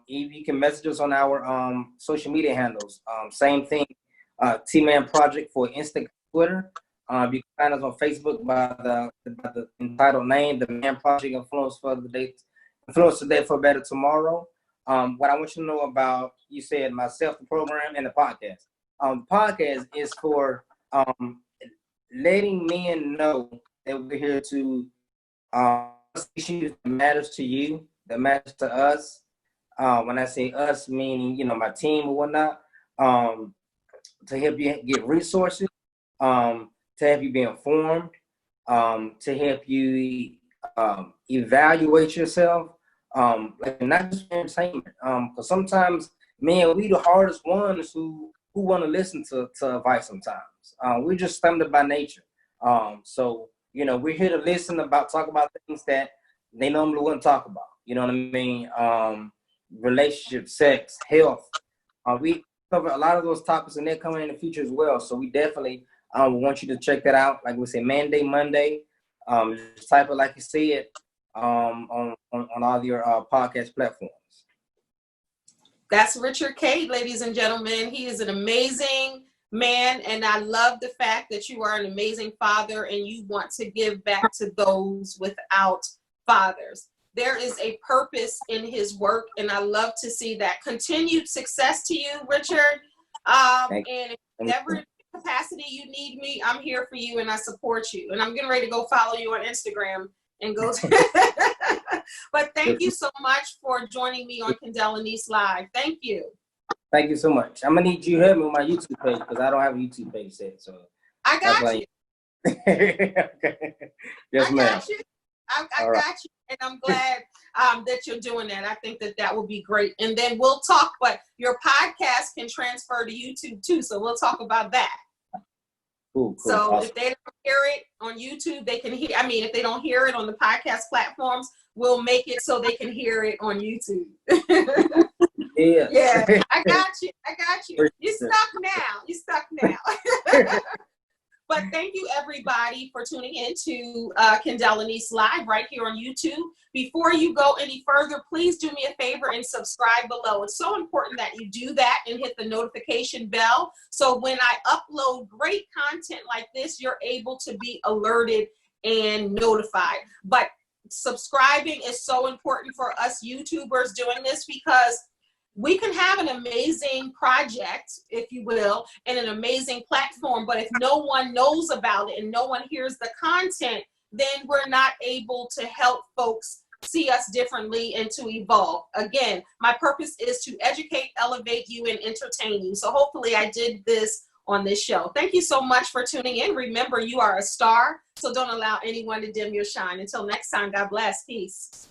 If you can message us on our social media handles. Same thing. T-Man Project for Instagram, Twitter. You can find us on Facebook by the entitled name, The Man Project Influence for the Dates. Influence Today for a Better Tomorrow. What I want you to know about, you said myself, the program, and the podcast. The podcast is for letting men know that we're here to issues that matters to you, that matters to us. When I say us, meaning, my team or whatnot, to help you get resources, to help you be informed, to help you evaluate yourself, like not just entertainment. Because sometimes, man, we the hardest ones who want to listen to advice sometimes. We're just stumbled by nature. So, we're here to talk about things that they normally wouldn't talk about. You know what I mean? Relationship, sex, health. We cover a lot of those topics, and they're coming in the future as well. So we definitely want you to check that out. Like we say, Monday. Just type it like you see it on all your podcast platforms. That's Richard Cade, ladies and gentlemen. He is an amazing man, and I love the fact that you are an amazing father and you want to give back to those without fathers. There is a purpose in his work, and I love to see that. Continued success to you, Richard. And if ever capacity you need me, I'm here for you and I support you. And I'm getting ready to go follow you on Instagram and go But thank you so much for joining me on Kendéll Lenice Live. Thank you. Thank you so much. I'm gonna need you to help me with my YouTube page because I don't have a YouTube page yet. So I got you. Okay. Yes, ma'am. Got you. I got you, and I'm glad that you're doing that. I think that will be great. And then we'll talk, but your podcast can transfer to YouTube too, so we'll talk about that. Cool. So awesome. If they don't hear it on YouTube, they can hear. If they don't hear it on the podcast platforms, we'll make it so they can hear it on YouTube. Yeah. Yeah, I got you. You're stuck now. But thank you, everybody, for tuning in to Kendéll Lenice Live right here on YouTube. Before you go any further, please do me a favor and subscribe below. It's so important that you do that and hit the notification bell. So when I upload great content like this, you're able to be alerted and notified. But subscribing is so important for us YouTubers doing this because we can have an amazing project, if you will, and an amazing platform, but if no one knows about it and no one hears the content, then we're not able to help folks see us differently and to evolve. Again, my purpose is to educate, elevate you, and entertain you. So hopefully I did this on this show. Thank you so much for tuning in. Remember, you are a star, so don't allow anyone to dim your shine. Until next time, God bless. Peace.